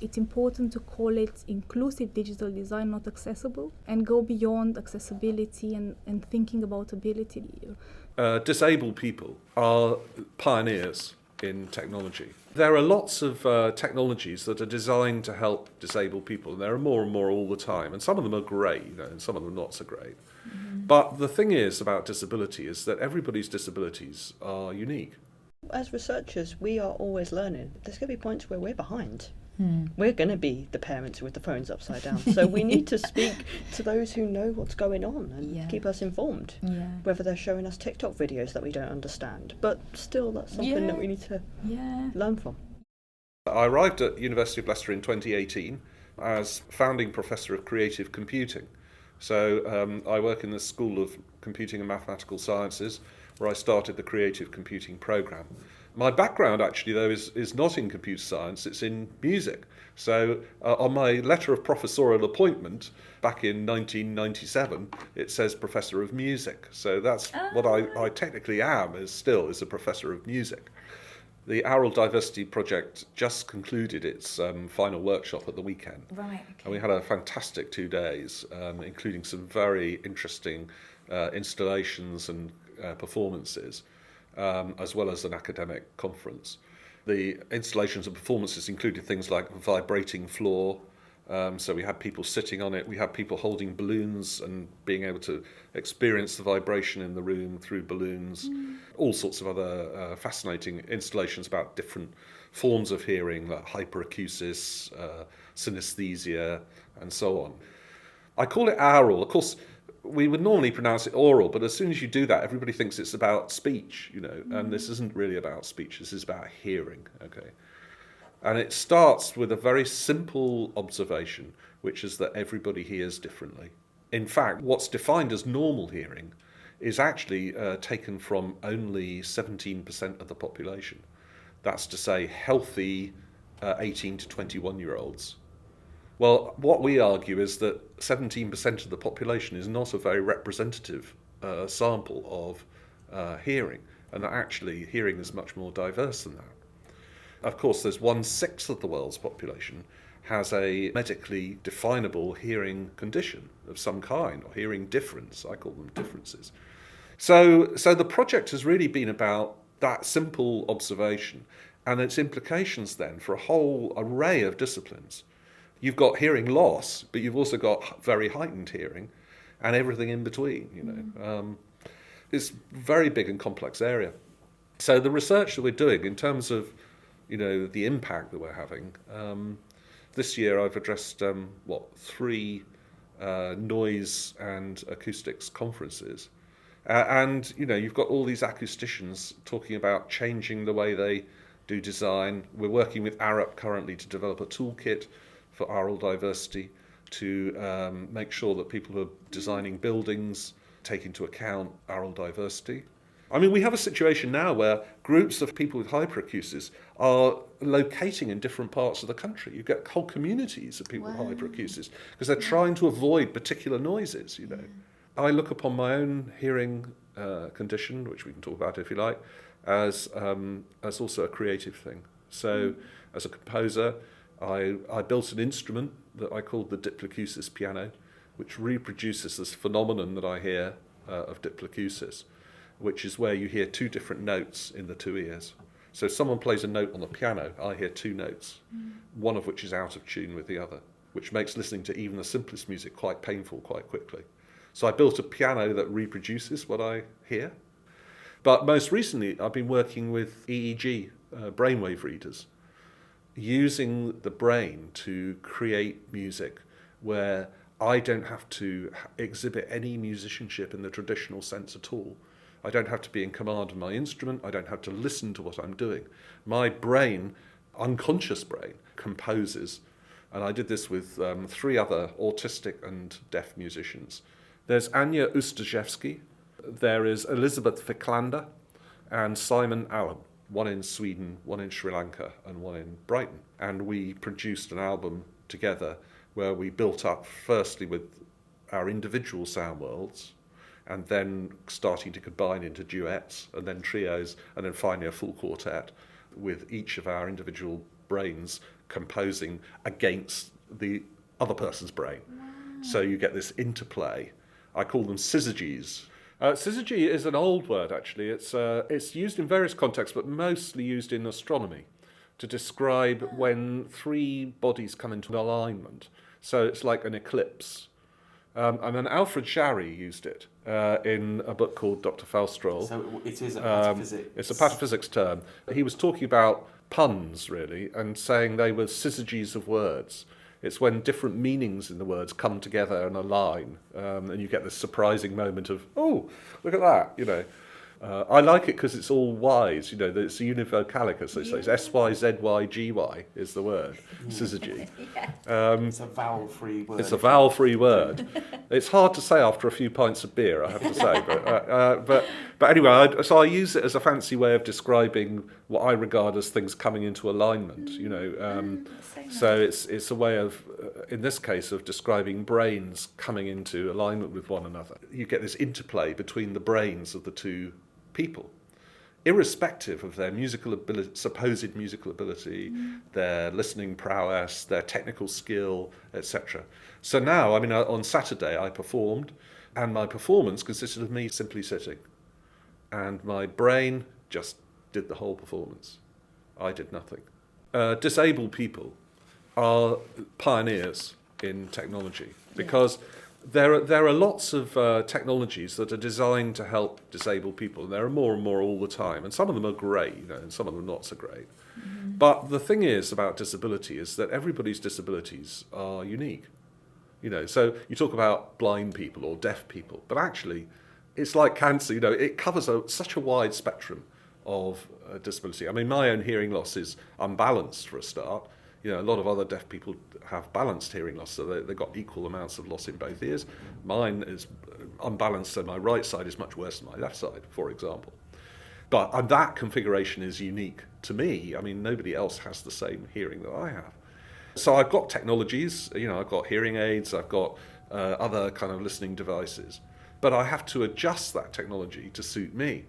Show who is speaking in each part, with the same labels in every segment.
Speaker 1: it's important to call it inclusive digital design, not accessible, and go beyond accessibility and thinking about ability.
Speaker 2: Disabled people are pioneers in technology. There are lots of technologies that are designed to help disabled people, and there are more and more all the time, and some of them are great, and some of them not so great. But the thing is about disability is that everybody's disabilities are unique.
Speaker 3: As researchers, we are always learning. There's going to be points where we're behind. We're going to be the parents with the phones upside down. So we need to speak to those who know what's going on and keep us informed. Whether they're showing us TikTok videos that we don't understand. But still, that's something that we need to learn from.
Speaker 2: I arrived at University of Leicester in 2018 as founding professor of creative computing. So I work in the School of Computing and Mathematical Sciences, where I started the creative computing programme. My background, actually, though, is not in computer science, it's in music. So on my letter of professorial appointment back in 1997, it says Professor of Music. So that's what I technically am, is a Professor of Music. The Aural Diversity Project just concluded its final workshop at the weekend.
Speaker 4: Right. Okay.
Speaker 2: And we had a fantastic 2 days, including some very interesting installations and performances, as well as an academic conference. The installations and performances included things like a vibrating floor. So we had people sitting on it, we had people holding balloons and being able to experience the vibration in the room through balloons, all sorts of other fascinating installations about different forms of hearing, like hyperacusis, synesthesia, and so on. I call it aural. Of course, we would normally pronounce it oral, but as soon as you do that, everybody thinks it's about speech, and this isn't really about speech, this is about hearing, okay? And it starts with a very simple observation, which is that everybody hears differently. In fact, what's defined as normal hearing is actually taken from only 17% of the population. That's to say, healthy 18 to 21-year-olds. Well, what we argue is that 17% of the population is not a very representative sample of hearing, and that actually hearing is much more diverse than that. Of course, there's 1/6 of the world's population has a medically definable hearing condition of some kind, or hearing difference. I call them differences. So the project has really been about that simple observation and its implications then for a whole array of disciplines. You've got hearing loss, but you've also got very heightened hearing and everything in between, It's a very big and complex area. So the research that we're doing in terms of the impact that we're having. This year I've addressed, 3 noise and acoustics conferences. And, you've got all these acousticians talking about changing the way they do design. We're working with Arup currently to develop a toolkit for aural diversity to make sure that people who are designing buildings take into account aural diversity. I mean, we have a situation now where groups of people with hyperacusis are locating in different parts of the country. You get whole communities of people with hyperacusis because they're trying to avoid particular noises, I look upon my own hearing condition, which we can talk about if you like, as also a creative thing. So as a composer, I built an instrument that I called the diploacusis piano, which reproduces this phenomenon that I hear of diploacusis, which is where you hear 2 different notes in the 2 ears. So if someone plays a note on the piano, I hear 2 notes, one of which is out of tune with the other, which makes listening to even the simplest music quite painful quite quickly. So I built a piano that reproduces what I hear. But most recently, I've been working with EEG, brainwave readers, using the brain to create music where I don't have to exhibit any musicianship in the traditional sense at all. I don't have to be in command of my instrument. I don't have to listen to what I'm doing. My brain, unconscious brain, composes. And I did this with 3 other autistic and deaf musicians. There's Anya Ustaszewski, there is Elizabeth Ficklander, and Simon Allen, one in Sweden, one in Sri Lanka, and one in Brighton. And we produced an album together where we built up firstly with our individual sound worlds, and then starting to combine into duets, and then trios, and then finally a full quartet with each of our individual brains composing against the other person's brain. So you get this interplay. I call them syzygies. Syzygy is an old word, actually. It's used in various contexts, but mostly used in astronomy to describe when three bodies come into alignment. So it's like an eclipse. And then Alfred Jarry used it in a book called Dr. Falstrol.
Speaker 4: So it is a pataphysics.
Speaker 2: It's a pataphysics term. He was talking about puns, really, and saying they were syzygies of words. It's when different meanings in the words come together and align, and you get this surprising moment of, oh, look at that, you know. I like it because it's all Y's, you know, it's univocalicus, they say. It's S-Y-Z-Y-G-Y is the word, syzygy.
Speaker 4: It's a vowel-free word.
Speaker 2: It's a vowel-free word. It's hard to say after a few pints of beer, I have to say. But anyway, so I use it as a fancy way of describing what I regard as things coming into alignment, you know. So it's a way of, in this case, of describing brains coming into alignment with one another. You get this interplay between the brains of the two people, irrespective of their musical ability, supposed musical ability, their listening prowess, their technical skill, etc. So now, I mean, on Saturday I performed, and my performance consisted of me simply sitting, and my brain just did the whole performance. I did nothing. Disabled people are pioneers in technology because there are lots of technologies that are designed to help disabled people, and there are more and more all the time, and some of them are great, you know, and some of them are not so great. But the thing is about disability is that everybody's disabilities are unique. You know, so you talk about blind people or deaf people, but actually it's like cancer, you know, it covers such a wide spectrum of disability. I mean, my own hearing loss is unbalanced for a start. You know, a lot of other deaf people have balanced hearing loss, so they've got equal amounts of loss in both ears. Mine is unbalanced, so my right side is much worse than my left side, for example. But that configuration is unique to me. I mean, nobody else has the same hearing that I have. So I've got technologies, you know, I've got hearing aids, I've got other kind of listening devices, but I have to adjust that technology to suit me.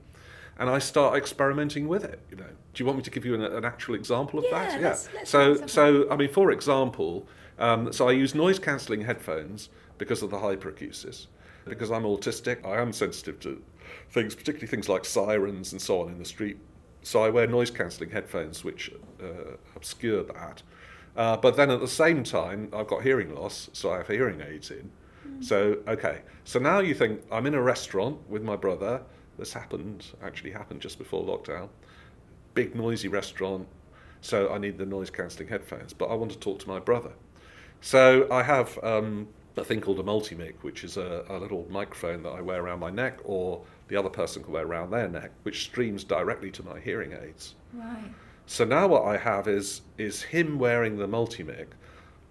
Speaker 2: And I start experimenting with it. You know, do you want me to give you an actual example of that?
Speaker 5: Yeah.
Speaker 2: So I mean, for example, so I use noise cancelling headphones because of the hyperacusis. Because I'm autistic, I am sensitive to things, particularly things like sirens and so on in the street. So I wear noise cancelling headphones, which obscure that. But then at the same time, I've got hearing loss, so I have hearing aids in. So so now you think I'm in a restaurant with my brother. This actually happened just before lockdown. Big noisy restaurant, so I need the noise cancelling headphones, but I want to talk to my brother. So I have a thing called a multi-mic, which is a little microphone that I wear around my neck, or the other person can wear around their neck, which streams directly to my hearing aids.
Speaker 5: Right.
Speaker 2: So now what I have is him wearing the multi-mic,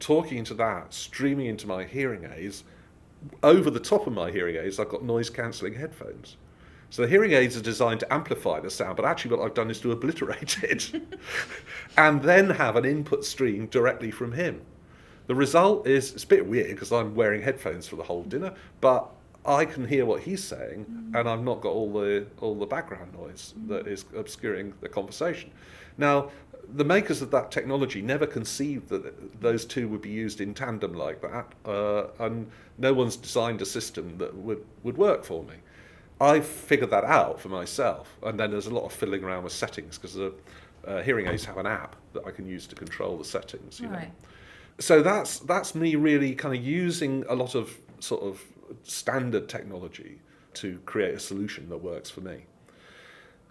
Speaker 2: talking to that, streaming into my hearing aids. Over the top of my hearing aids, I've got noise cancelling headphones. So the hearing aids are designed to amplify the sound, but actually what I've done is to obliterate it and then have an input stream directly from him. The result is, it's a bit weird because I'm wearing headphones for the whole dinner, but I can hear what he's saying and I've not got all the background noise that is obscuring the conversation. Now, the makers of that technology never conceived that those two would be used in tandem like that, and no one's designed a system that would work for me. I figured that out for myself, and then there's a lot of fiddling around with settings because the hearing aids have an app that I can use to control the settings. You know? So that's me really kind of using a lot of sort of standard technology to create a solution that works for me.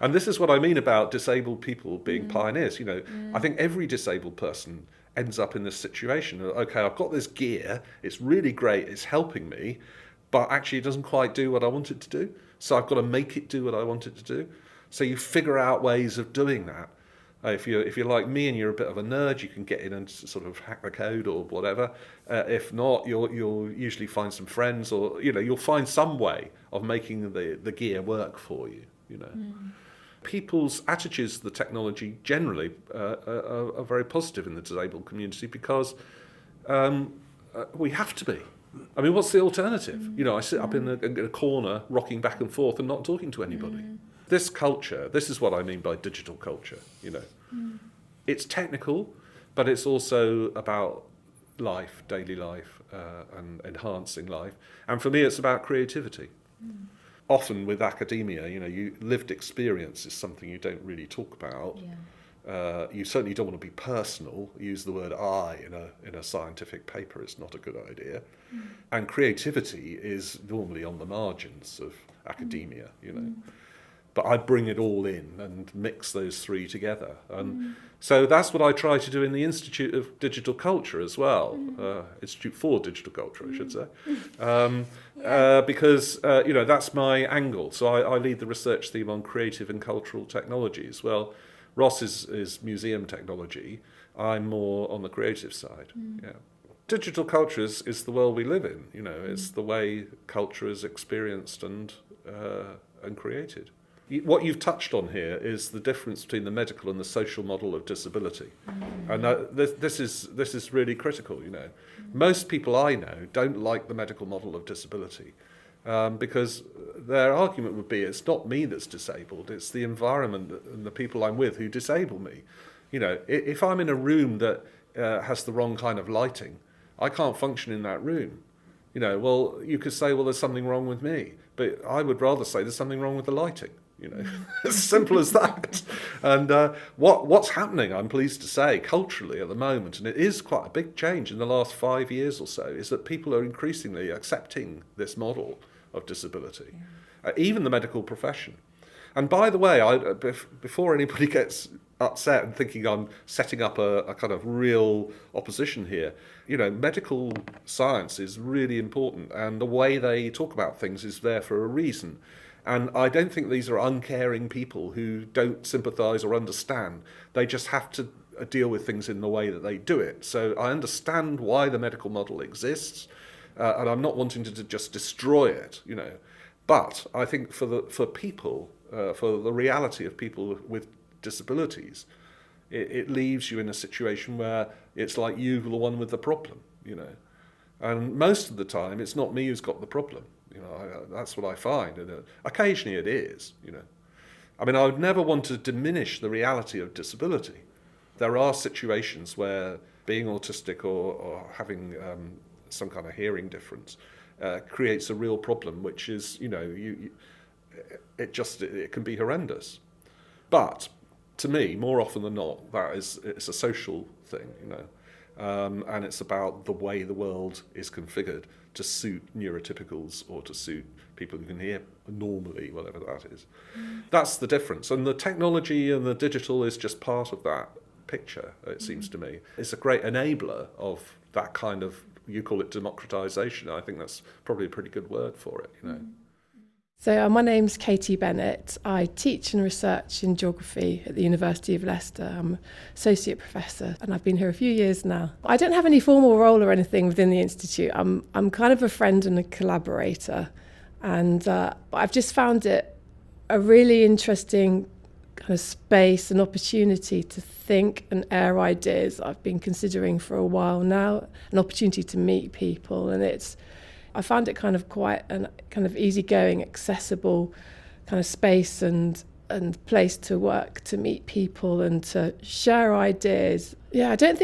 Speaker 2: And this is what I mean about disabled people being pioneers. You know, I think every disabled person ends up in this situation. Okay, I've got this gear, it's really great, it's helping me, but actually it doesn't quite do what I want it to do. So I've got to make it do what I want it to do. So you figure out ways of doing that. If you're like me and you're a bit of a nerd, you can get in and sort of hack the code or whatever. If not, you'll usually find some friends, or you'll find some way of making the gear work for you. You know, people's attitudes to the technology generally are very positive in the disabled community because we have to be. I mean, what's the alternative? I sit up in a corner, rocking back and forth and not talking to anybody. This culture, this is what I mean by digital culture, It's technical, but it's also about life, daily life, and enhancing life. And for me, it's about creativity. Often with academia, lived experience is something you don't really talk about. You certainly don't want to be personal. Use the word I in a scientific paper is not a good idea. And creativity is normally on the margins of academia, But I bring it all in and mix those three together. And so that's what I try to do in the Institute of Digital Culture as well. Institute for Digital Culture, I should say. Because, that's my angle. So I lead the research theme on creative and cultural technologies. Well, Ross is museum technology. I'm more on the creative side. Digital culture is the world we live in. It's the way culture is experienced and created. What you've touched on here is the difference between the medical and the social model of disability, and this is really critical. Most people I know don't like the medical model of disability because their argument would be it's not me that's disabled, it's the environment and the people I'm with who disable me. If I'm in a room that has the wrong kind of lighting, I can't function in that room. Well, you could say, well, there's something wrong with me, but I would rather say there's something wrong with the lighting. As simple as that. And what's happening, I'm pleased to say, culturally at the moment, and it is quite a big change in the last 5 years or so, is that people are increasingly accepting this model of disability, even the medical profession. And by the way, before anybody gets upset and thinking I'm setting up a kind of real opposition here, medical science is really important, and the way they talk about things is there for a reason. And I don't think these are uncaring people who don't sympathise or understand. They just have to deal with things in the way that they do it. So I understand why the medical model exists, and I'm not wanting to just destroy it, But I think for people, for the reality of people with disabilities, it leaves you in a situation where it's like you're the one with the problem, And most of the time, it's not me who's got the problem. That's what I find. And occasionally it is, I mean, I would never want to diminish the reality of disability. There are situations where being autistic or having some kind of hearing difference creates a real problem, which is, it can be horrendous. But to me, more often than not, it's a social thing, and it's about the way the world is configured to suit neurotypicals or to suit people who can hear normally, whatever that is. That's the difference. And the technology and the digital is just part of that picture, it seems to me. It's a great enabler of that kind of, you call it democratisation. I think that's probably a pretty good word for it,
Speaker 5: So my name's Katy Bennett. I teach and research in geography at the University of Leicester. I'm associate professor and I've been here a few years now. I don't have any formal role or anything within the institute. I'm kind of a friend and a collaborator, and I've just found it a really interesting kind of space and opportunity to think and air ideas I've been considering for a while now, an opportunity to meet people, and I found it kind of quite an kind of easygoing, accessible kind of space and place to work, to meet people and to share ideas. Yeah, I don't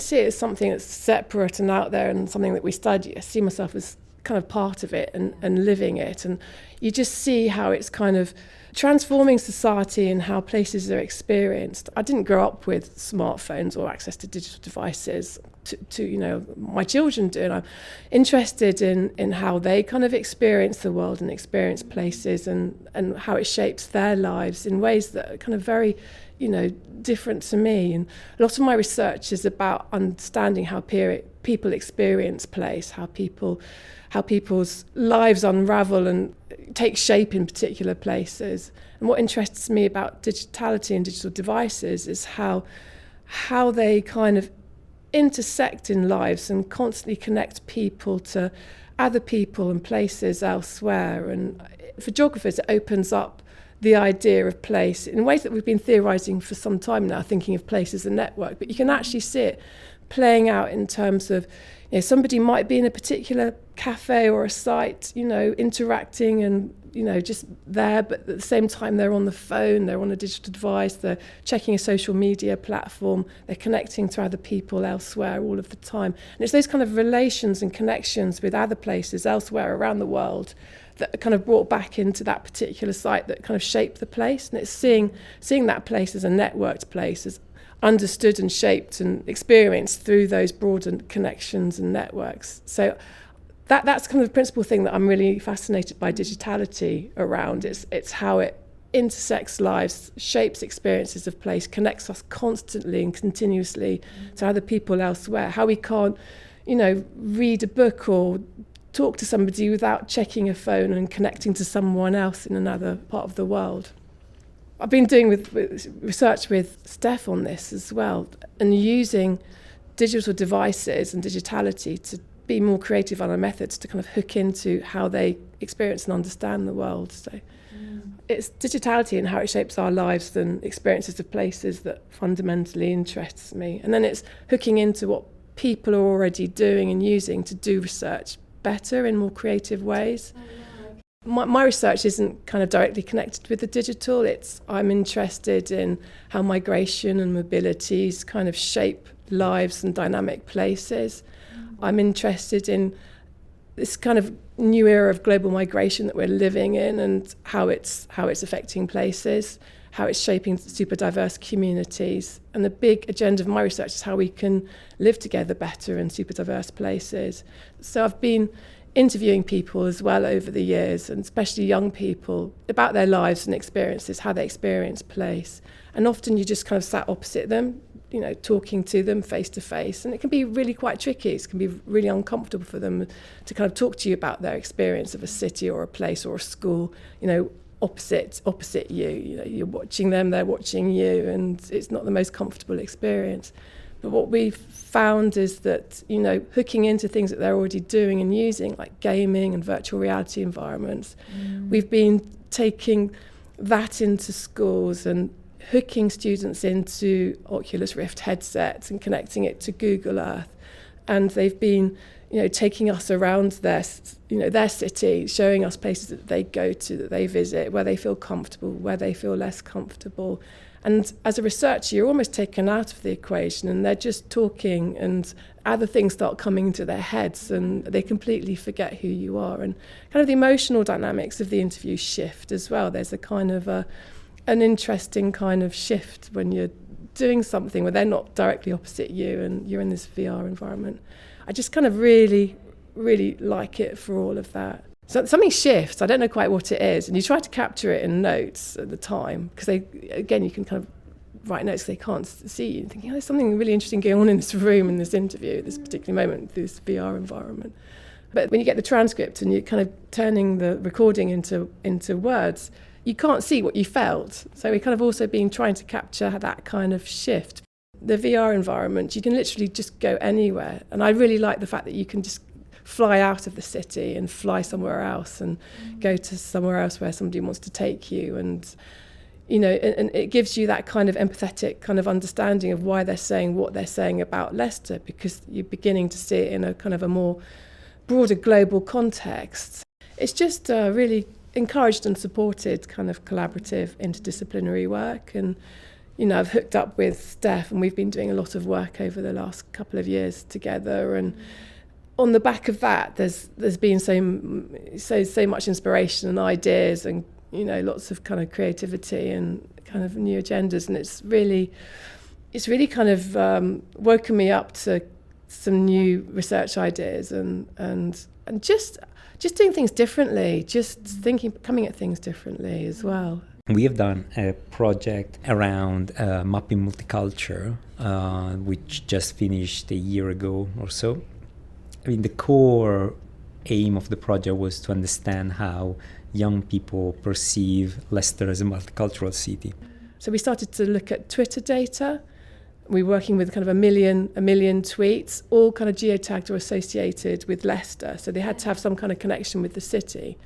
Speaker 5: see it as something that's separate and out there and something that we study. I see myself as kind of part of it and living it. And you just see how it's kind of transforming society and how places are experienced. I didn't grow up with smartphones or access to digital devices to my children do, and I'm interested in how they kind of experience the world and experience places and how it shapes their lives in ways that are kind of very different to me. And a lot of my research is about understanding how people experience place, how people's lives unravel and take shape in particular places. And what interests me about digitality and digital devices is how they kind of intersect in lives and constantly connect people to other people and places elsewhere. And for geographers, it opens up the idea of place in ways that we've been theorising for some time now, thinking of place as a network. But you can actually see it playing out in terms of somebody might be in a particular cafe or a site, interacting and just there, but at the same time they're on the phone, they're on a digital device, they're checking a social media platform, they're connecting to other people elsewhere all of the time. And it's those kind of relations and connections with other places elsewhere around the world that are kind of brought back into that particular site that kind of shape the place. And it's seeing that place as a networked place, as understood and shaped and experienced through those broader connections and networks. So that's kind of the principal thing that I'm really fascinated by digitality around. It's how it intersects lives, shapes experiences of place, connects us constantly and continuously to other people elsewhere. How we can't, read a book or talk to somebody without checking a phone and connecting to someone else in another part of the world. I've been doing with research with Stef on this as well, and using digital devices and digitality to be more creative on our methods to kind of hook into how they experience and understand the world. So it's digitality and how it shapes our lives and experiences of places that fundamentally interests me. And then it's hooking into what people are already doing and using to do research better in more creative ways. My research isn't kind of directly connected with the digital. I'm interested in how migration and mobilities kind of shape lives and dynamic places. I'm interested in this kind of new era of global migration that we're living in and how it's affecting places, how it's shaping super diverse communities. And the big agenda of my research is how we can live together better in super diverse places. So I've been interviewing people as well over the years, and especially young people, about their lives and experiences, how they experience place. And often you just kind of sat opposite them, talking to them face to face. And it can be really quite tricky. It can be really uncomfortable for them to kind of talk to you about their experience of a city or a place or a school, opposite you. You're watching them, they're watching you, and it's not the most comfortable experience. But what we've found is that, hooking into things that they're already doing and using, like gaming and virtual reality environments, we've been taking that into schools and hooking students into Oculus Rift headsets and connecting it to Google Earth. And they've been, taking us around their city, showing us places that they go to, that they visit, where they feel comfortable, where they feel less comfortable. And as a researcher, you're almost taken out of the equation, and they're just talking, and other things start coming into their heads, and they completely forget who you are. And kind of the emotional dynamics of the interview shift as well. There's a kind of an interesting kind of shift when you're doing something where they're not directly opposite you and you're in this VR environment. I just kind of really, really like it for all of that. So something shifts, I don't know quite what it is, and you try to capture it in notes at the time, because you can kind of write notes, they can't see you, thinking, there's something really interesting going on in this room, in this interview, at this particular moment, this VR environment. But when you get the transcript and you're kind of turning the recording into words, you can't see what you felt. So we've kind of also been trying to capture that kind of shift. The VR environment, you can literally just go anywhere. And I really like the fact that you can just fly out of the city and fly somewhere else and go to somewhere else where somebody wants to take you. And, and it gives you that kind of empathetic kind of understanding of why they're saying what they're saying about Leicester, because you're beginning to see it in a kind of a more broader global context. It's just really encouraged and supported kind of collaborative interdisciplinary work. And I've hooked up with Stef, and we've been doing a lot of work over the last couple of years together, and on the back of that there's been so much inspiration and ideas, and lots of kind of creativity and kind of new agendas. And it's really kind of woken me up to some new research ideas and just doing things differently, just coming at things differently as well.
Speaker 6: We have done a project around mapping multiculture, which just finished a year ago or so. I mean, the core aim of the project was to understand how young people perceive Leicester as a multicultural city.
Speaker 5: So we started to look at Twitter data. We're working with kind of a million tweets, all kind of geotagged or associated with Leicester. So they had to have some kind of connection with the city.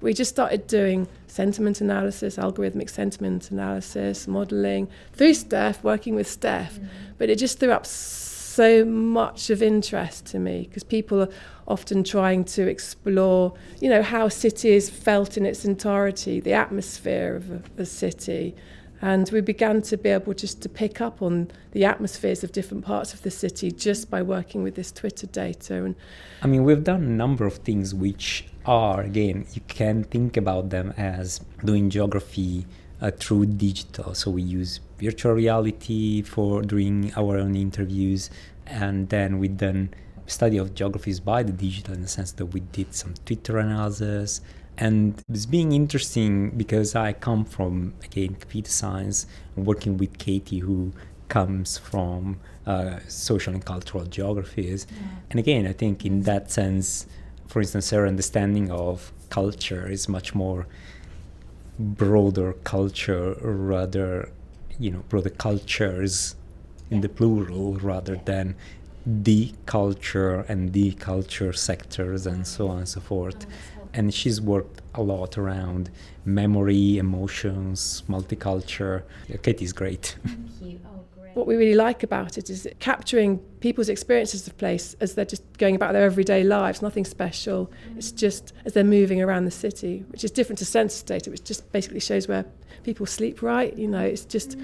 Speaker 5: We just started doing sentiment analysis, algorithmic sentiment analysis, modelling, through Stef, working with Stef. But it just threw up so much of interest to me, because people are often trying to explore, how a city is felt in its entirety, the atmosphere of a city. And we began to be able just to pick up on the atmospheres of different parts of the city just by working with this Twitter data. And
Speaker 6: I mean, we've done a number of things which are, again, you can think about them as doing geography through digital. So we use virtual reality for doing our own interviews, and then we've done study of geographies by the digital, in the sense that we did some Twitter analysis. And it's being interesting because I come from, again, computer science, working with Katy, who comes from social and cultural geographies. Yeah. And again, I think in that sense, for instance, her understanding of culture is much more broader culture, rather, broader cultures in the plural, rather than the culture and the culture sectors and so on and so forth. And she's worked a lot around memory, emotions, multicultural. Katy's great.
Speaker 7: Thank you. Oh, great.
Speaker 5: What we really like about it is capturing people's experiences of place as they're just going about their everyday lives, nothing special. It's just as they're moving around the city, which is different to census data, which just basically shows where people sleep, right? It's just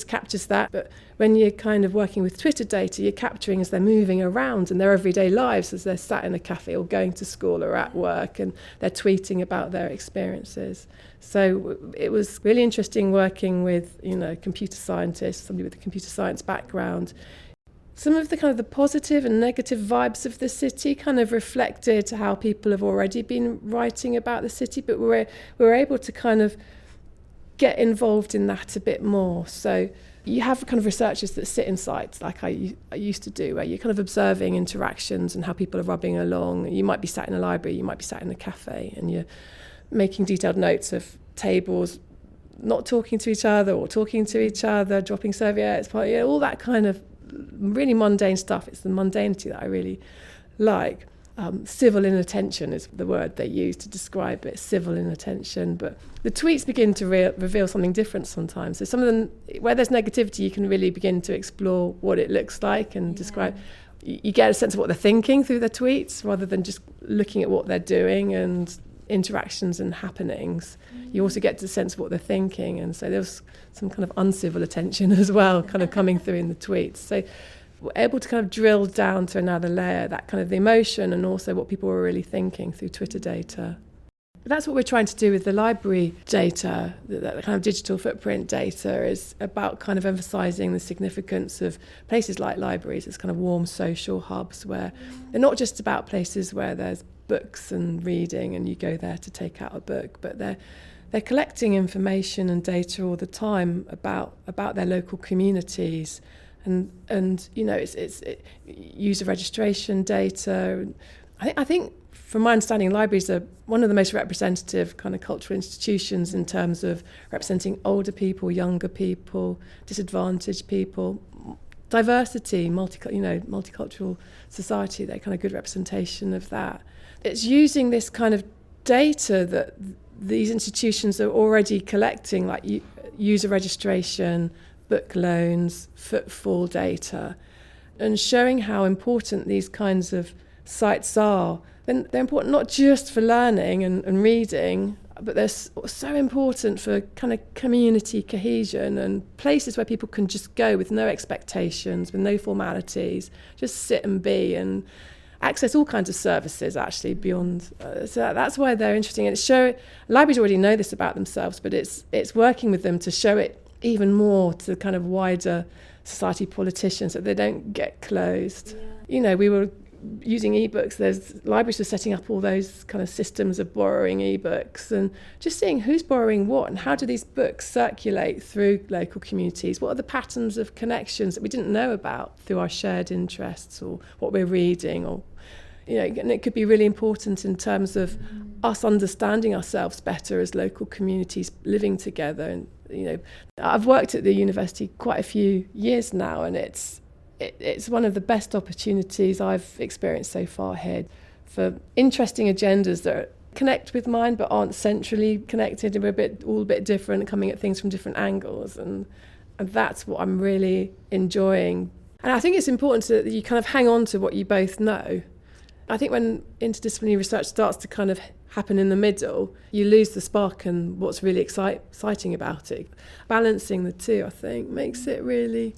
Speaker 5: captures that. But when you're kind of working with Twitter data, you're capturing as they're moving around in their everyday lives, as they're sat in a cafe or going to school or at work, and they're tweeting about their experiences. So it was really interesting working with, computer scientists, somebody with a computer science background. Some of the kind of the positive and negative vibes of the city kind of reflected how people have already been writing about the city, but we were able to kind of get involved in that a bit more. So you have kind of researchers that sit in sites like I used to do, where you're kind of observing interactions and how people are rubbing along. You might be sat in a library, you might be sat in a cafe, and you're making detailed notes of tables not talking to each other or talking to each other, dropping serviettes, all that kind of really mundane stuff. It's the mundanity that I really like. Civil inattention is the word they use to describe it, civil inattention. But the tweets begin to reveal something different sometimes. So some of them, where there's negativity, you can really begin to explore what it looks like and describe. You get a sense of what they're thinking through their tweets, rather than just looking at what they're doing and interactions and happenings. You also get the sense of what they're thinking. And so there's some kind of uncivil attention as well, kind of coming through in the tweets. So we're able to kind of drill down to another layer, that kind of the emotion and also what people were really thinking through Twitter data. But that's what we're trying to do with the library data, that kind of digital footprint data is about kind of emphasising the significance of places like libraries as kind of warm social hubs, where they're not just about places where there's books and reading and you go there to take out a book, but they're collecting information and data all the time about their local communities. And it's user registration data. I think from my understanding, libraries are one of the most representative kind of cultural institutions in terms of representing older people, younger people, disadvantaged people, diversity, multicultural society. They're kind of good representation of that. It's using this kind of data that these institutions are already collecting, like user registration, book loans, footfall data, and showing how important these kinds of sites are. And they're important not just for learning and reading, but they're so important for kind of community cohesion and places where people can just go with no expectations, with no formalities, just sit and be and access all kinds of services actually beyond. So that's why they're interesting. And libraries already know this about themselves, but it's working with them to show it even more to kind of wider society politicians, so they don't get closed. Yeah. We were using ebooks. Libraries were setting up all those kind of systems of borrowing ebooks and just seeing who's borrowing what and how do these books circulate through local communities. What are the patterns of connections that we didn't know about through our shared interests or what we're reading, or and it could be really important in terms of us understanding ourselves better as local communities living together. And I've worked at the university quite a few years now, and it's one of the best opportunities I've experienced so far here for interesting agendas that connect with mine but aren't centrally connected, and we're all a bit different, coming at things from different angles, and that's what I'm really enjoying, And I think it's important that you kind of hang on to what you both know. I think when interdisciplinary research starts to kind of happen in the middle, you lose the spark and what's really exciting about it. Balancing the two, I think, makes it really,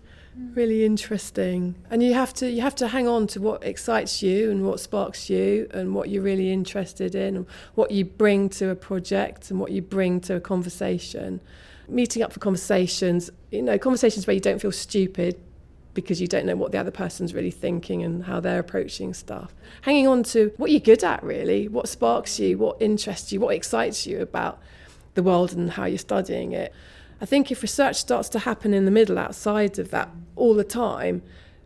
Speaker 5: really interesting. And you have to hang on to what excites you and what sparks you and what you're really interested in and what you bring to a project and what you bring to a conversation. Meeting up for conversations, conversations where you don't feel stupid because you don't know what the other person's really thinking and how they're approaching stuff. Hanging on to what you're good at, really, what sparks you, what interests you, what excites you about the world and how you're studying it. I think if research starts to happen in the middle, outside of that all the time,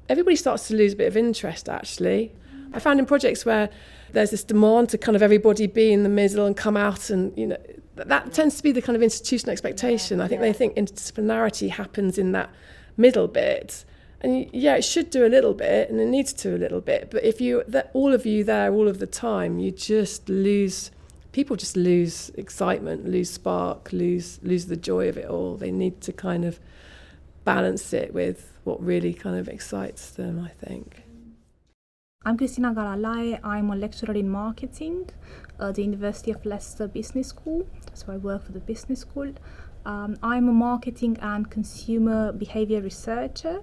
Speaker 5: everybody starts to lose a bit of interest, actually. I found in projects where there's this demand to kind of everybody be in the middle and come out and, that tends to be the kind of institutional expectation. I think they think interdisciplinarity happens in that middle bit. And yeah, it should do a little bit and it needs to a little bit. But if all of you there all of the time, people just lose excitement, lose spark, lose the joy of it all. They need to kind of balance it with what really kind of excites them, I think.
Speaker 1: I'm Christina Galalae. I'm a lecturer in marketing at the University of Leicester Business School. So I work for the business school. I'm a marketing and consumer behavior researcher.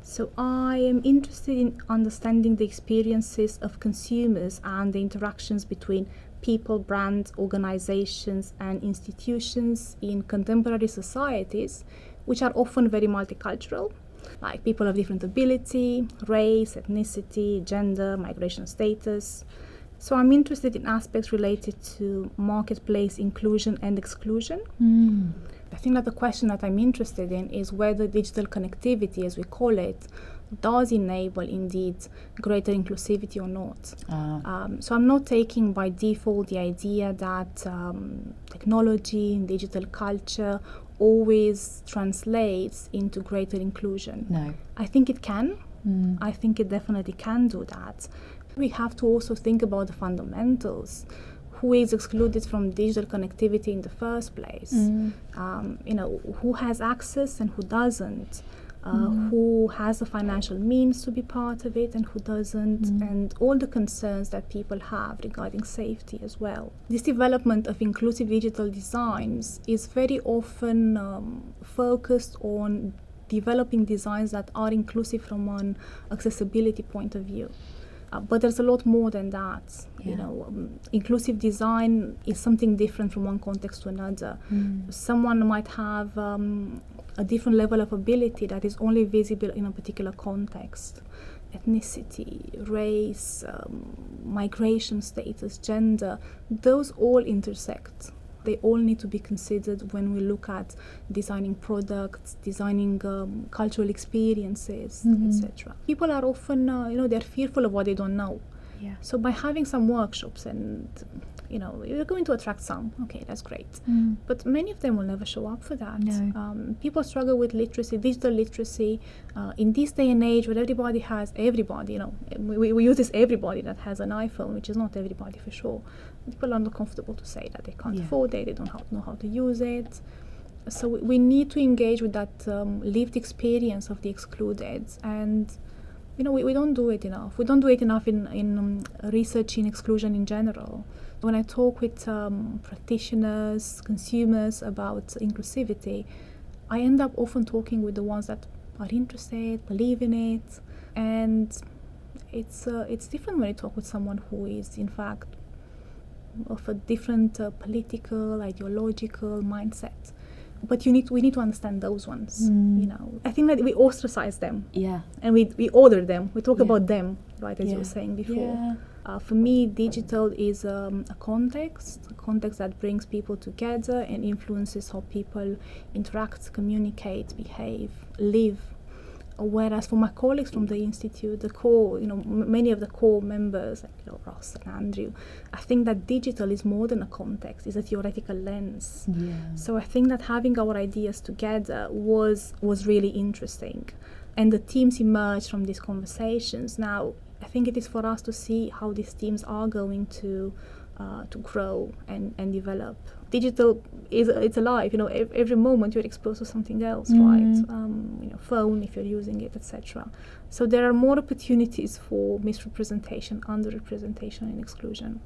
Speaker 1: So I am interested in understanding the experiences of consumers and the interactions between people, brands, organizations and institutions in contemporary societies, which are often very multicultural, like people of different ability, race, ethnicity, gender, migration status. So I'm interested in aspects related to marketplace inclusion and exclusion. I think that the question that I'm interested in is whether digital connectivity, as we call it, does enable indeed greater inclusivity or not. So I'm not taking by default the idea that technology and digital culture always translates into greater inclusion.
Speaker 7: No.
Speaker 1: I think it can. I think it definitely can do that. We have to also think about the fundamentals. Who is excluded from digital connectivity in the first place? Who has access and who doesn't? Who has the financial means to be part of it and who doesn't? And all the concerns that people have regarding safety as well. This development of inclusive digital designs is very often focused on developing designs that are inclusive from an accessibility point of view. But there's a lot more than that. Inclusive design is something different from one context to another. Someone might have a different level of ability that is only visible in a particular context. Ethnicity, race, migration status, gender, those all intersect. They all need to be considered when we look at designing products, designing cultural experiences, etc. People are often, they're fearful of what they don't know.
Speaker 7: Yeah.
Speaker 1: So by having some workshops and, you're going to attract some, okay, that's great. But many of them will never show up for that.
Speaker 7: No.
Speaker 1: People struggle with literacy, digital literacy. In this day and age where everybody, we use this everybody that has an iPhone, which is not everybody for sure. People are not comfortable to say that they can't afford it, they don't know how to use it. So we need to engage with that lived experience of the excluded, and we don't do it enough. We don't do it enough in research in exclusion in general. When I talk with practitioners, consumers about inclusivity, I end up often talking with the ones that are interested, believe in it, and it's different when you talk with someone who is in fact of a different political, ideological mindset. But we need to understand those ones. I think that we ostracize them.
Speaker 7: Yeah.
Speaker 1: And we order them. We talk about them, right, as you were saying before.
Speaker 7: Yeah.
Speaker 1: For me, digital is a context that brings people together and influences how people interact, communicate, behave, live. Whereas for my colleagues from the Institute, the core, many of the core members, like Rosa and Andrew, I think that digital is more than a context, it's a theoretical lens.
Speaker 7: Yeah.
Speaker 1: So I think that having our ideas together was really interesting. And the teams emerged from these conversations. Now, I think it is for us to see how these teams are going to grow and develop digital it's alive. Every moment you're exposed to something else, right? Phone if you're using it, etc. So there are more opportunities for misrepresentation, underrepresentation, and exclusion.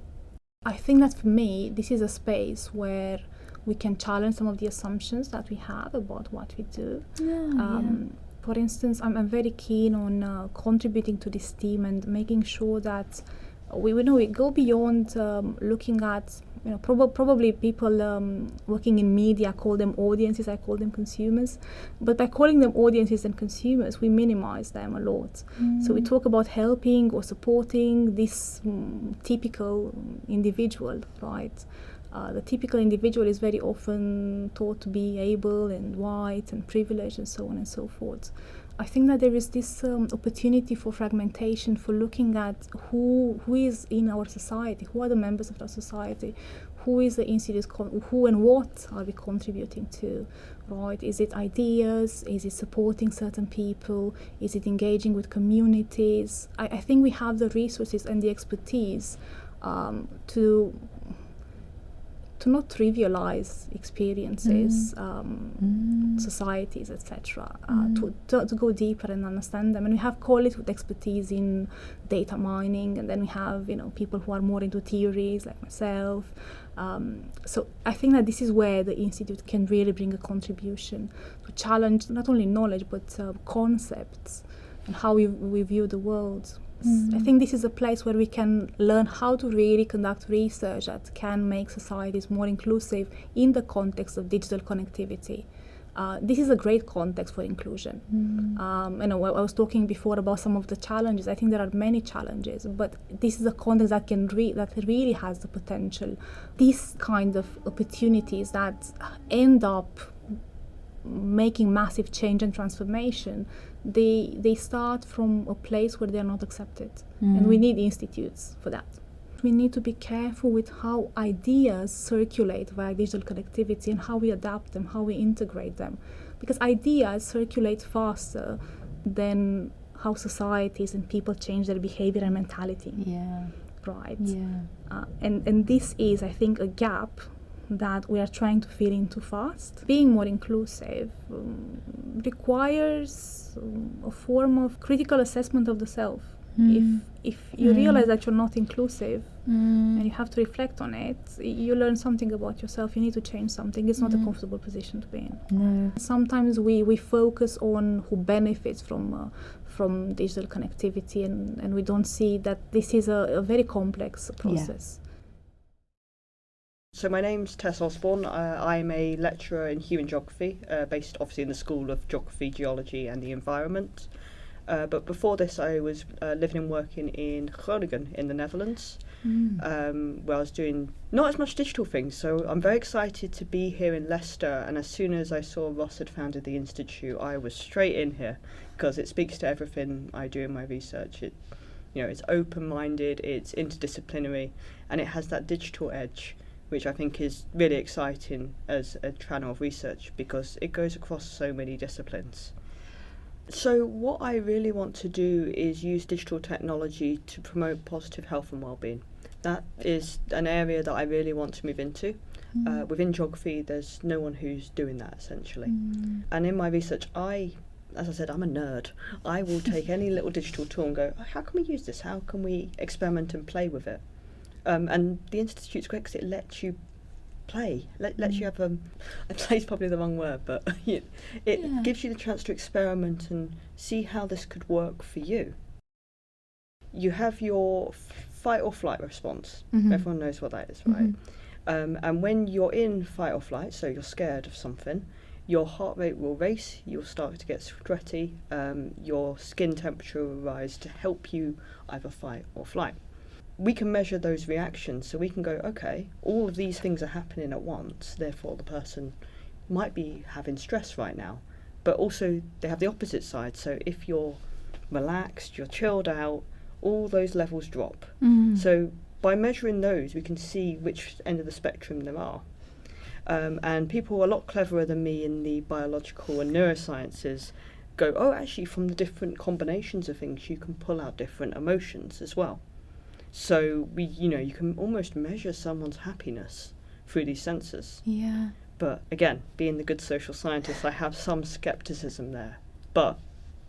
Speaker 1: I think that for me, this is a space where we can challenge some of the assumptions that we have about what we do. For instance, I'm very keen on contributing to this team and making sure that we go beyond looking at, probably people working in media call them audiences, I call them consumers. But by calling them audiences and consumers, we minimize them a lot. So we talk about helping or supporting this typical individual, right? The typical individual is very often thought to be able and white and privileged and so on and so forth. I think that there is this opportunity for fragmentation, for looking at who is in our society, who are the members of our society, who is the institute, who and what are we contributing to, right? Is it ideas? Is it supporting certain people? Is it engaging with communities? I think we have the resources and the expertise to not trivialize experiences, societies, etc., to go deeper and understand them. And we have colleagues with expertise in data mining, and then we have people who are more into theories like myself. So I think that this is where the Institute can really bring a contribution to challenge not only knowledge but concepts and how we view the world. I think this is a place where we can learn how to really conduct research that can make societies more inclusive in the context of digital connectivity. This is a great context for inclusion. I was talking before about some of the challenges. I think there are many challenges, but this is a context that that really has the potential. These kind of opportunities that end up making massive change and transformation, they start from a place where they're not accepted. And we need institutes for that. We need to be careful with how ideas circulate via digital connectivity and how we adapt them, how we integrate them. Because ideas circulate faster than how societies and people change their behavior and mentality. Right? And this is, I think, a gap that we are trying to fill in too fast. Being more inclusive requires a form of critical assessment of the self. If you realize that you're not inclusive and you have to reflect on it, you learn something about yourself, you need to change something. It's not a comfortable position to be in.
Speaker 7: No.
Speaker 1: Sometimes we focus on who benefits from digital connectivity and we don't see that this is a very complex process.
Speaker 3: So my name's Tess Osborne. I'm a lecturer in human geography, based obviously in the School of Geography, Geology and the Environment. But before this I was living and working in Groningen in the Netherlands, where I was doing not as much digital things. So I'm very excited to be here in Leicester, and as soon as I saw Rosa had founded the Institute, I was straight in here because it speaks to everything I do in my research. It's open-minded, it's interdisciplinary, and it has that digital edge, which I think is really exciting as a channel of research because it goes across so many disciplines. So what I really want to do is use digital technology to promote positive health and well-being. That is an area that I really want to move into. Within geography, there's no one who's doing that, essentially. And in my research, as I said, I'm a nerd. I will take any little digital tool and go, how can we use this? How can we experiment and play with it? And the Institute's great because it lets you play, lets you have play's probably the wrong word, but it gives you the chance to experiment and see how this could work for you. You have your fight or flight response. Everyone knows what that is, right? And when you're in fight or flight, so you're scared of something, your heart rate will race, you'll start to get sweaty, your skin temperature will rise to help you either fight or flight. We can measure those reactions, so we can go, okay, all of these things are happening at once, therefore the person might be having stress right now, but also they have the opposite side. So if you're relaxed, you're chilled out, all those levels drop. So by measuring those, we can see which end of the spectrum there are. And people a lot cleverer than me in the biological and neurosciences go, oh, actually from the different combinations of things you can pull out different emotions as well. So you can almost measure someone's happiness through these sensors.
Speaker 7: Yeah.
Speaker 3: But again, being the good social scientist, I have some skepticism there. But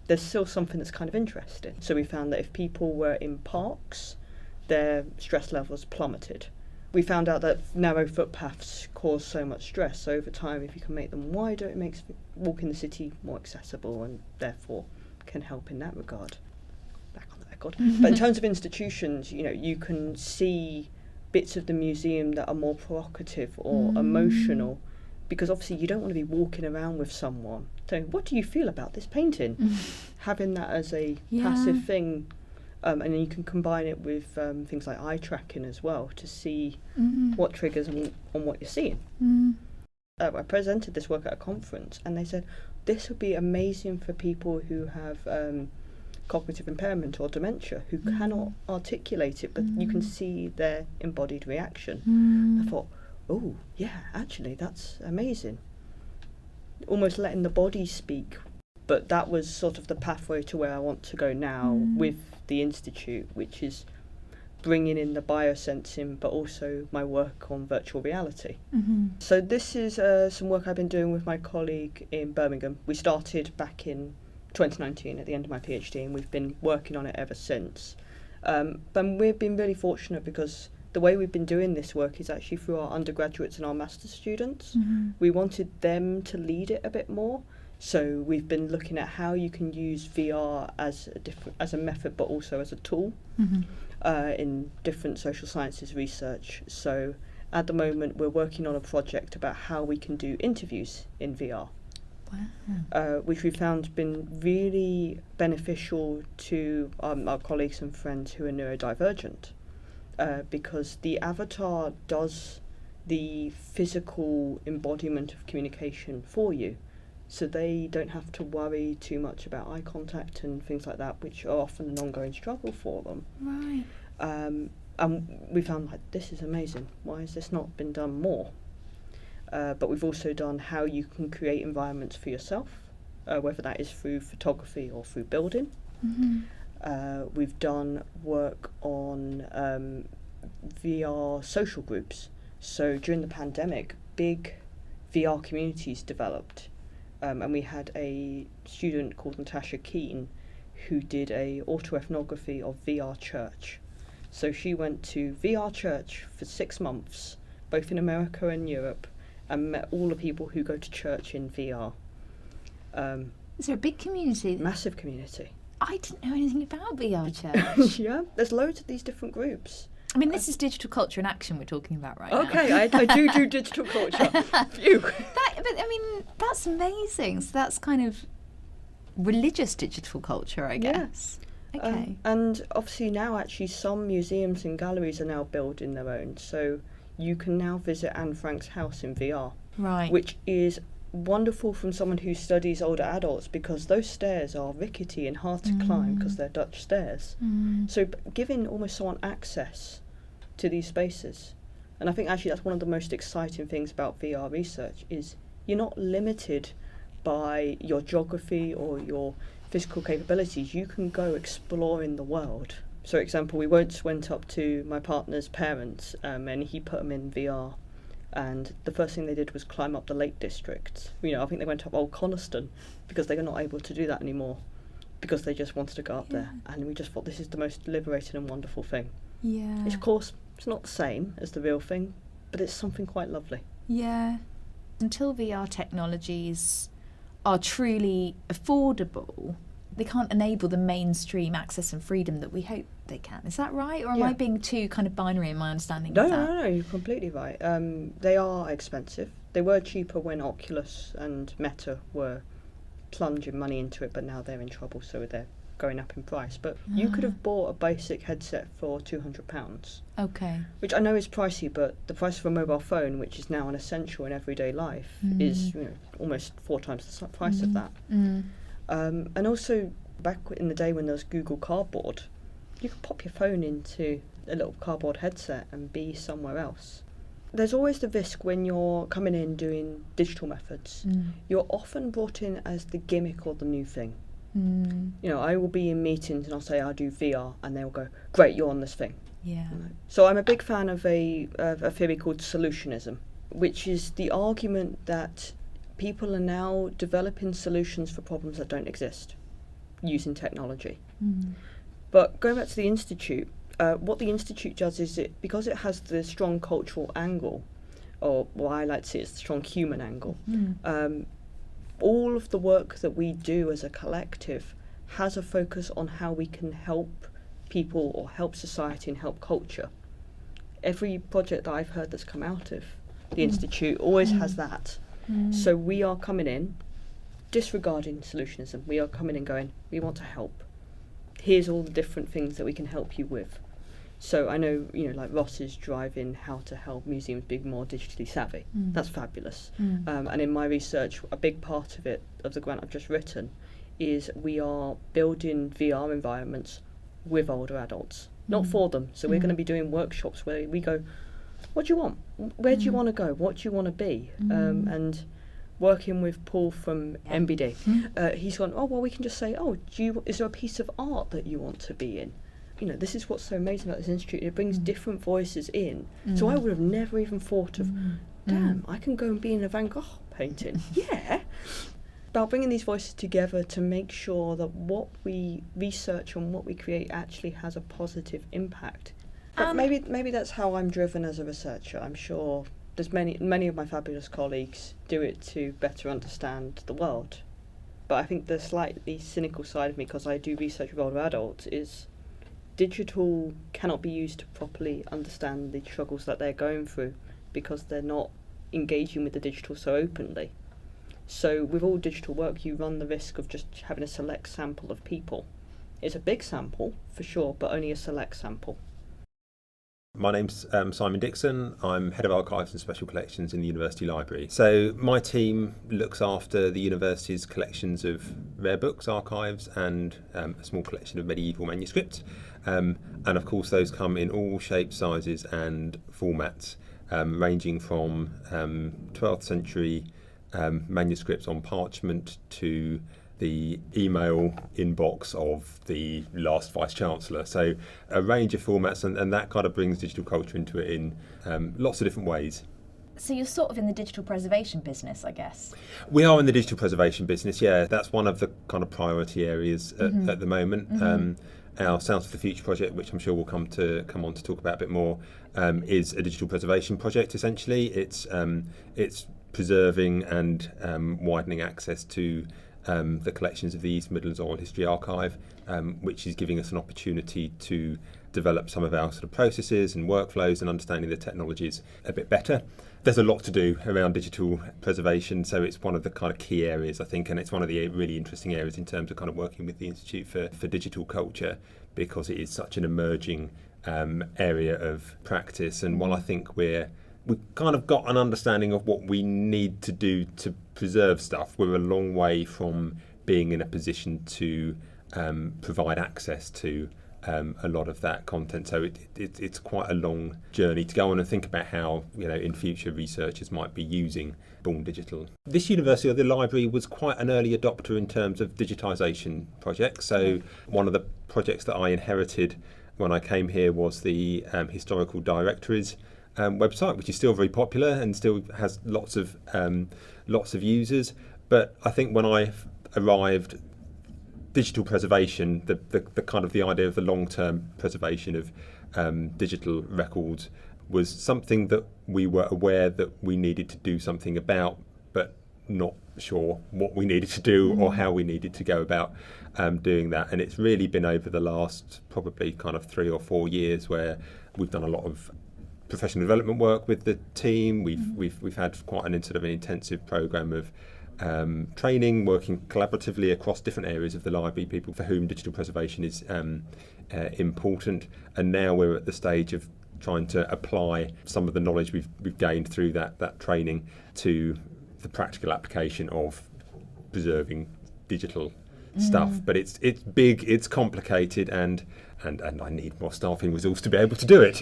Speaker 3: there's still something that's kind of interesting. So we found that if people were in parks, their stress levels plummeted. We found out that narrow footpaths cause so much stress. So over time, if you can make them wider, it makes walking the city more accessible and therefore can help in that regard. Back on the record. But in terms of institutions, you know, you can see bits of the museum that are more provocative or emotional, because obviously you don't want to be walking around with someone saying, what do you feel about this painting? Having that as a passive thing, and then you can combine it with things like eye tracking as well to see what triggers on what you're seeing. I presented this work at a conference and they said, this would be amazing for people who have cognitive impairment or dementia, who cannot articulate it, but you can see their embodied reaction. I thought, oh, yeah, actually, that's amazing. Almost letting the body speak. But that was sort of the pathway to where I want to go now with the Institute, which is bringing in the biosensing, but also my work on virtual reality. So this is some work I've been doing with my colleague in Birmingham. We started back in 2019 at the end of my PhD, and we've been working on it ever since. But we've been really fortunate because the way we've been doing this work is actually through our undergraduates and our master's students. We wanted them to lead it a bit more. So we've been looking at how you can use VR as a method, but also as a tool in different social sciences research. So at the moment, we're working on a project about how we can do interviews in VR. Wow. Which we found been really beneficial to our colleagues and friends who are neurodivergent, because the avatar does the physical embodiment of communication for you, so they don't have to worry too much about eye contact and things like that, which are often an ongoing struggle for them.
Speaker 7: Right.
Speaker 3: And we found, like, this is amazing. Why has this not been done more? But we've also done how you can create environments for yourself, whether that is through photography or through building. We've done work on VR social groups. So during the pandemic, big VR communities developed. And we had a student called Natasha Keane who did a autoethnography of VR church. So she went to VR church for 6 months, both in America and Europe, and met all the people who go to church in VR.
Speaker 7: Is there a big community?
Speaker 3: Massive community.
Speaker 7: I didn't know anything about VR church.
Speaker 3: Yeah, there's loads of these different groups.
Speaker 7: I mean, this is digital culture in action we're talking about right now.
Speaker 3: Okay, I do digital culture. Phew.
Speaker 7: But I mean, that's amazing. So that's kind of religious digital culture, I guess. Yeah. Okay.
Speaker 3: And obviously now actually some museums and galleries are now building their own. So you can now visit Anne Frank's house in VR.
Speaker 7: Right.
Speaker 3: Which is wonderful from someone who studies older adults, because those stairs are rickety and hard to climb because they're Dutch stairs. So giving almost someone access to these spaces. And I think actually that's one of the most exciting things about VR research is you're not limited by your geography or your physical capabilities. You can go exploring the world. So, for example, we once went up to my partner's parents and he put them in VR. And the first thing they did was climb up the Lake District. You know, I think they went up Old Coniston because they were not able to do that anymore because they just wanted to go up there. And we just thought this is the most liberating and wonderful thing.
Speaker 7: Yeah.
Speaker 3: Which, of course, it's not the same as the real thing, but it's something quite lovely.
Speaker 7: Yeah. Until VR technologies are truly affordable, they can't enable the mainstream access and freedom that we hope they can. Is that right? Or am I being too kind of binary in my understanding of that?
Speaker 3: No, you're completely right. They are expensive. They were cheaper when Oculus and Meta were plunging money into it, but now they're in trouble, so they're going up in price. But you could have bought a basic headset for £200.
Speaker 7: Okay.
Speaker 3: Which I know is pricey, but the price of a mobile phone, which is now an essential in everyday life, is almost 4 times the price of that. And also, back in the day when there was Google Cardboard, you could pop your phone into a little cardboard headset and be somewhere else. There's always the risk when you're coming in doing digital methods. You're often brought in as the gimmick or the new thing. You know, I will be in meetings and I'll say I do VR, and they'll go, great, you're on this thing.
Speaker 7: Yeah.
Speaker 3: So I'm a big fan of a theory called solutionism, which is the argument that people are now developing solutions for problems that don't exist using technology. But going back to the Institute, what the Institute does is, because it has the strong cultural angle, or what I like to see as the strong human angle, all of the work that we do as a collective has a focus on how we can help people or help society and help culture. Every project that I've heard that's come out of the Institute always has that. So we are coming in, disregarding solutionism, we are coming in going, we want to help. Here's all the different things that we can help you with. So I know, like Ross is driving how to help museums be more digitally savvy. That's fabulous. And in my research, a big part of it, of the grant I've just written, is we are building VR environments with older adults, not for them. So we're going to be doing workshops where we go, what do you want? Where do you want to go? What do you want to be? And working with Paul from MBD, he's gone, oh, well, we can just say, oh, is there a piece of art that you want to be in? This is what's so amazing about this institute. It brings different voices in. So I would have never even thought of, damn, I can go and be in a Van Gogh painting. Yeah. About bringing these voices together to make sure that what we research and what we create actually has a positive impact. But maybe that's how I'm driven as a researcher. I'm sure there's many of my fabulous colleagues do it to better understand the world. But I think the slightly cynical side of me, because I do research with older adults, is digital cannot be used to properly understand the struggles that they're going through because they're not engaging with the digital so openly. So with all digital work, you run the risk of just having a select sample of people. It's a big sample, for sure, but only a select sample.
Speaker 8: My name's Simon Dixon. I'm Head of Archives and Special Collections in the University Library. So my team looks after the university's collections of rare books, archives, and a small collection of medieval manuscripts. And of course those come in all shapes, sizes and formats, ranging from 12th century manuscripts on parchment to the email inbox of the last Vice-Chancellor. So a range of formats, and that kind of brings digital culture into it in lots of different ways.
Speaker 7: So you're sort of in the digital preservation business, I guess?
Speaker 8: We are in the digital preservation business, yeah. That's one of the kind of priority areas at the moment. Our Sounds for the Future project, which I'm sure we'll come on to talk about a bit more, is a digital preservation project, essentially. It's preserving and widening access to the collections of the East Midlands Oral History Archive, which is giving us an opportunity to develop some of our sort of processes and workflows and understanding the technologies a bit better. There's a lot to do around digital preservation, so it's one of the kind of key areas, I think, and it's one of the really interesting areas in terms of kind of working with the Institute for Digital Culture, because it is such an emerging area of practice. And while I think we've kind of got an understanding of what we need to do to preserve stuff, we're a long way from being in a position to provide access to a lot of that content. So it's quite a long journey to go on and think about how, in future researchers might be using Born Digital. This university, or the library, was quite an early adopter in terms of digitisation projects. So one of the projects that I inherited when I came here was the Historical Directories website, which is still very popular and still has lots of users. But I think when I arrived, digital preservation, the kind of the idea of the long-term preservation of digital records, was something that we were aware that we needed to do something about, but not sure what we needed to do or how we needed to go about doing that. And it's really been over the last probably kind of 3 or 4 years where we've done a lot of professional development work with the team. We've had quite an intensive program of training, working collaboratively across different areas of the library, people for whom digital preservation is important. And now we're at the stage of trying to apply some of the knowledge we've gained through that training to the practical application of preserving digital stuff. But it's big, it's complicated, and I need more staffing resource to be able to do it.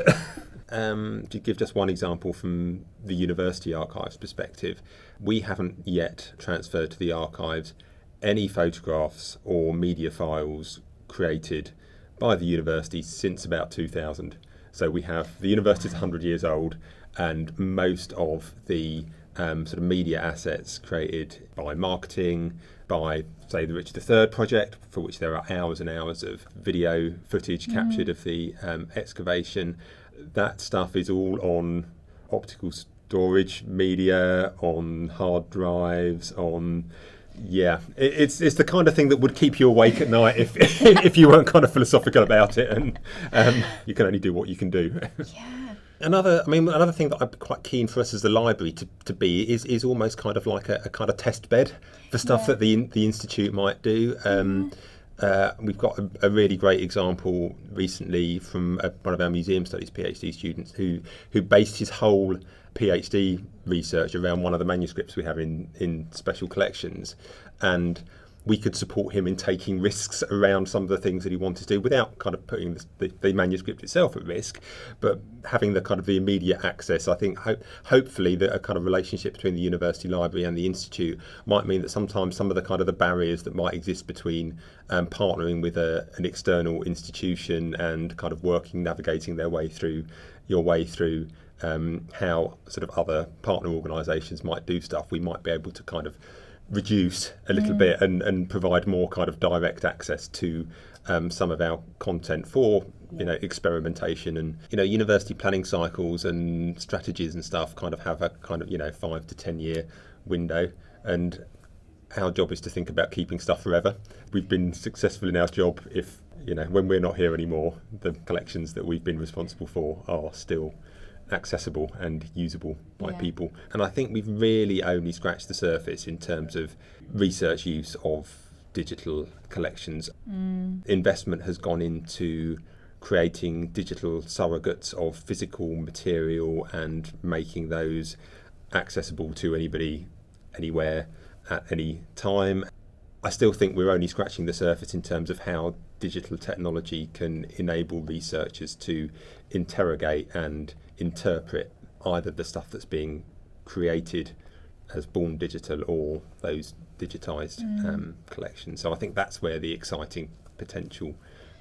Speaker 8: To give just one example from the university archives perspective, we haven't yet transferred to the archives any photographs or media files created by the university since about 2000. So we have the university's 100 years old, and most of the sort of media assets created by marketing, by, say, the Richard III project, for which there are hours and hours of video footage captured of the excavation. That stuff is all on optical storage media, on hard drives, on... Yeah, it's the kind of thing that would keep you awake at night if you weren't kind of philosophical about it, and you can only do what you can do.
Speaker 7: Yeah.
Speaker 8: Another thing that I'm quite keen for us as the library to be is almost kind of like a kind of test bed for stuff that the institute might do. We've got a really great example recently from one of our museum studies PhD students who based his whole PhD research around one of the manuscripts we have in special collections, and we could support him in taking risks around some of the things that he wanted to do without kind of putting the manuscript itself at risk, but having the kind of the immediate access. I think hopefully that a kind of relationship between the university library and the institute might mean that sometimes some of the kind of the barriers that might exist between partnering with an external institution and kind of navigating your way through how sort of other partner organisations might do stuff, we might be able to kind of reduce a little bit and provide more kind of direct access to some of our content for experimentation. And university planning cycles and strategies and stuff kind of have a kind of 5 to 10 year window, and our job is to think about keeping stuff forever. We've been successful in our job if when we're not here anymore, the collections that we've been responsible for are still accessible and usable by people. And I think we've really only scratched the surface in terms of research use of digital collections. Investment has gone into creating digital surrogates of physical material and making those accessible to anybody, anywhere, at any time. I still think we're only scratching the surface in terms of how digital technology can enable researchers to interrogate and interpret either the stuff that's being created as born digital or those digitised collections. So I think that's where the exciting potential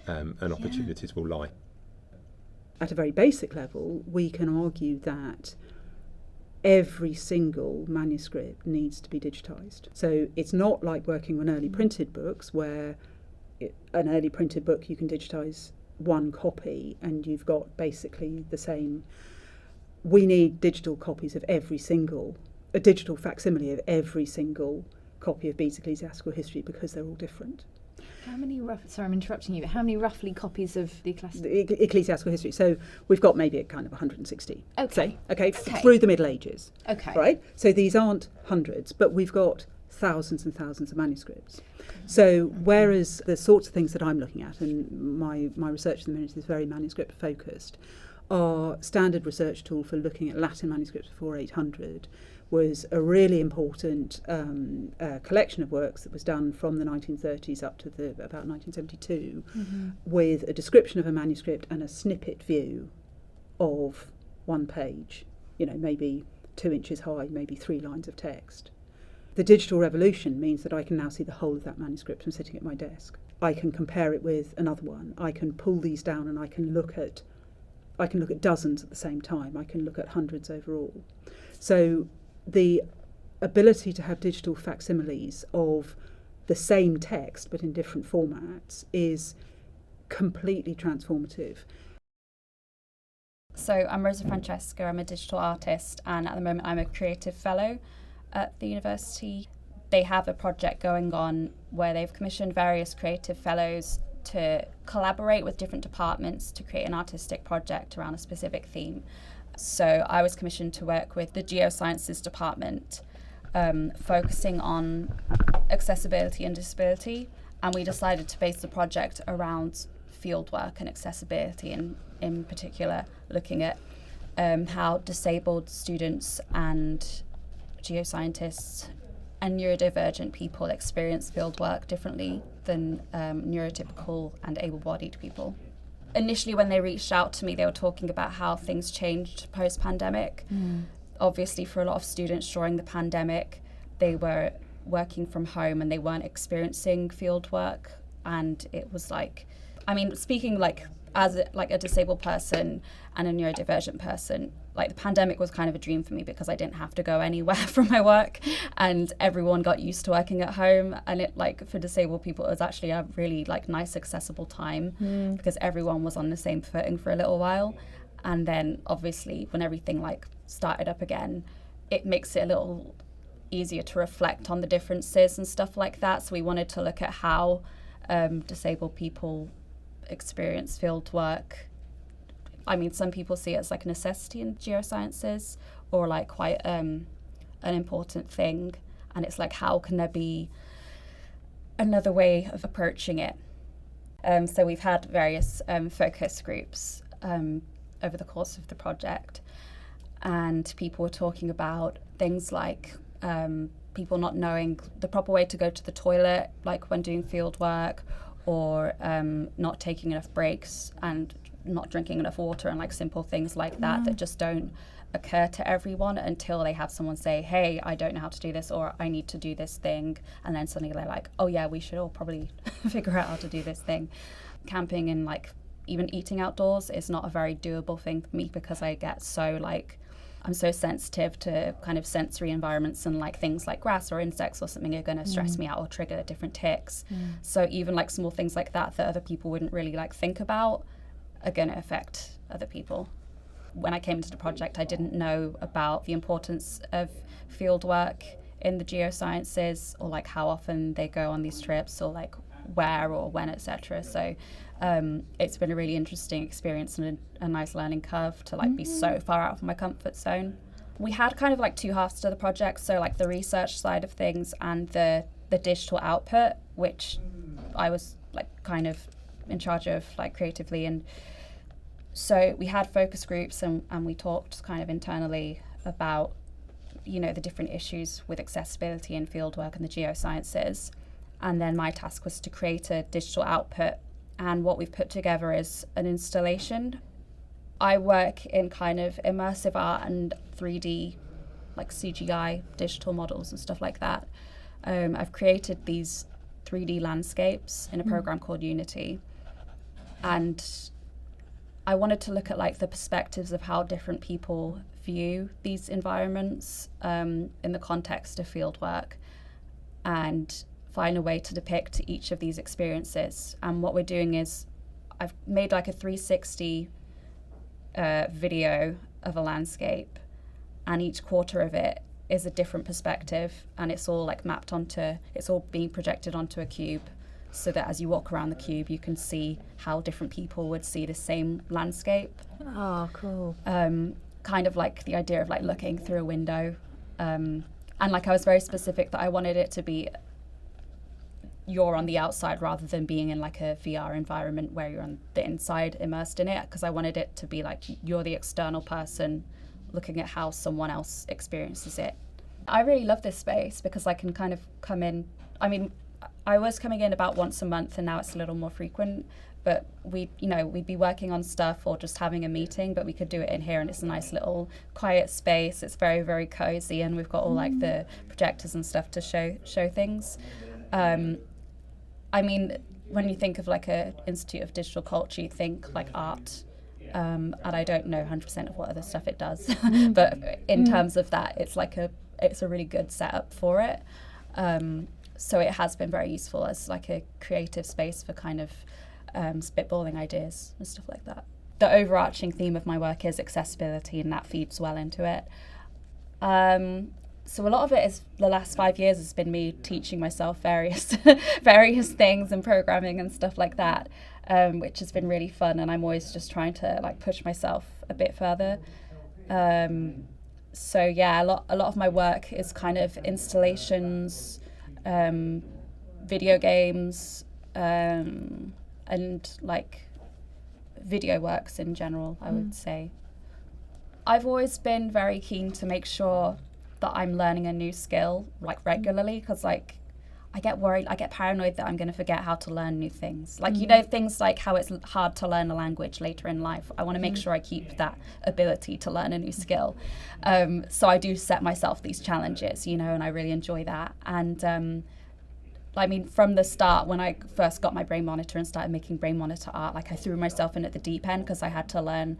Speaker 8: and opportunities will lie.
Speaker 9: At a very basic level, we can argue that every single manuscript needs to be digitised. So it's not like working on early printed books where an early printed book you can digitise one copy and you've got basically the same. We need digital copies of a digital facsimile of every single copy of Bede's Ecclesiastical History because they're all different.
Speaker 7: How many sorry, I'm interrupting you. How many roughly copies of the
Speaker 9: Ecclesiastical History? So we've got maybe a kind of 160.
Speaker 7: Okay.
Speaker 9: Through the Middle Ages.
Speaker 7: Okay.
Speaker 9: Right? So these aren't hundreds, but we've got thousands and thousands of manuscripts. So whereas the sorts of things that I'm looking at, and my research at the minute is very manuscript focused, our standard research tool for looking at Latin manuscripts before 800 was a really important collection of works that was done from the 1930s up to about 1972 with a description of a manuscript and a snippet view of one page, maybe 2 inches high, maybe 3 lines of text. The digital revolution means that I can now see the whole of that manuscript from sitting at my desk. I can compare it with another one. I can pull these down and I can look at dozens at the same time. I can look at hundreds overall. So the ability to have digital facsimiles of the same text but in different formats is completely transformative.
Speaker 10: So I'm Rosa Francesca, I'm a digital artist, and at the moment I'm a creative fellow at the university. They have a project going on where they've commissioned various creative fellows to collaborate with different departments to create an artistic project around a specific theme. So I was commissioned to work with the Geosciences department, focusing on accessibility and disability, and we decided to base the project around fieldwork and accessibility, and in particular looking at how disabled students and geoscientists and neurodivergent people experience fieldwork differently than neurotypical and able-bodied people. Initially, when they reached out to me, they were talking about how things changed post-pandemic. Obviously, for a lot of students during the pandemic, they were working from home and they weren't experiencing field work. And it was like, speaking like as a disabled person and a neurodivergent person, like the pandemic was kind of a dream for me because I didn't have to go anywhere from my work, and everyone got used to working at home. And it, like, for disabled people, it was actually a really like nice, accessible time because everyone was on the same footing for a little while. And then obviously when everything like started up again, it makes it a little easier to reflect on the differences and stuff like that. So we wanted to look at how disabled people experience field work. I mean, some people see it as like a necessity in geosciences, or like quite an important thing. And it's like, how can there be another way of approaching it? So we've had various focus groups over the course of the project, and people were talking about things like people not knowing the proper way to go to the toilet, like when doing field work, or not taking enough breaks and not drinking enough water, and like simple things like that that just don't occur to everyone until they have someone say, hey, I don't know how to do this, or I need to do this thing, and then suddenly they're like, oh yeah, we should all probably figure out how to do this thing. Camping and like even eating outdoors is not a very doable thing for me because I get so like, I'm so sensitive to kind of sensory environments, and like things like grass or insects or something are going to stress me out or trigger different tics. So even like small things like that other people wouldn't really like think about are going to affect other people. When I came into the project, I didn't know about the importance of field work in the geosciences, or like how often they go on these trips, or like where or when, etc. So it's been a really interesting experience and a nice learning curve to like be so far out of my comfort zone. We had kind of like two halves to the project, so like the research side of things and the digital output, which I was like kind of in charge of like creatively. And so we had focus groups and we talked kind of internally about, you know, the different issues with accessibility in fieldwork and the geosciences. And then my task was to create a digital output. And what we've put together is an installation. I work in kind of immersive art and 3D, like CGI, digital models and stuff like that. I've created these 3D landscapes in a program called Unity. And I wanted to look at like the perspectives of how different people view these environments in the context of fieldwork, and find a way to depict each of these experiences. And what we're doing is I've made like a 360 video of a landscape, and each quarter of it is a different perspective, and it's all like mapped onto, it's all being projected onto a cube, so that as you walk around the cube you can see how different people would see the same landscape.
Speaker 7: Oh, cool.
Speaker 10: Kind of like the idea of like looking through a window, and like I was very specific that I wanted it to be you're on the outside rather than being in like a VR environment where you're on the inside immersed in it, because I wanted it to be like you're the external person looking at how someone else experiences it. I really love this space because I can kind of come in, I mean, I was coming in about once a month and now it's a little more frequent, but we'd be working on stuff or just having a meeting, but we could do it in here, and it's a nice little quiet space. It's very, very cozy, and we've got all like the projectors and stuff to show things. I mean, when you think of like a Institute of Digital Culture, you think like art, and I don't know 100% of what other stuff it does, but in terms of that, it's a really good setup for it. So it has been very useful as like a creative space for kind of spitballing ideas and stuff like that. The overarching theme of my work is accessibility, and that feeds well into it. So a lot of it is the last 5 years has been me teaching myself various things and programming and stuff like that, which has been really fun, and I'm always just trying to like push myself a bit further. So yeah, a lot of my work is kind of installations, video games, and like video works in general, I would say. I've always been very keen to make sure that I'm learning a new skill like regularly, because like I get worried, I get paranoid that I'm going to forget how to learn new things. Like, you know, things like how it's hard to learn a language later in life. I want to make sure I keep that ability to learn a new skill. So I do set myself these challenges, you know, and I really enjoy that. And I mean, from the start, when I first got my brain monitor and started making brain monitor art, like I threw myself in at the deep end because I had to learn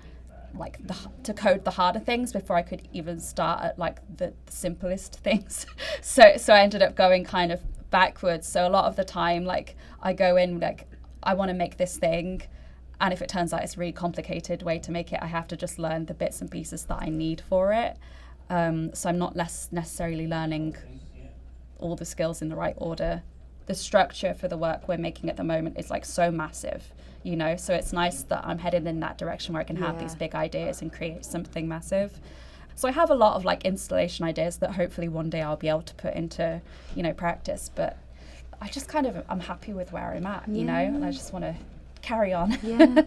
Speaker 10: like to code the harder things before I could even start at like the simplest things. So I ended up going kind of backwards. So a lot of the time, like I go in like, I want to make this thing, and if it turns out it's a really complicated way to make it, I have to just learn the bits and pieces that I need for it. So I'm not necessarily learning all the skills in the right order. The structure for the work we're making at the moment is like so massive, you know, so it's nice that I'm headed in that direction where I can have these big ideas and create something massive. So I have a lot of like installation ideas that hopefully one day I'll be able to put into, you know, practice, but I just kind of, I'm happy with where I'm at, you know, and I just want to carry on.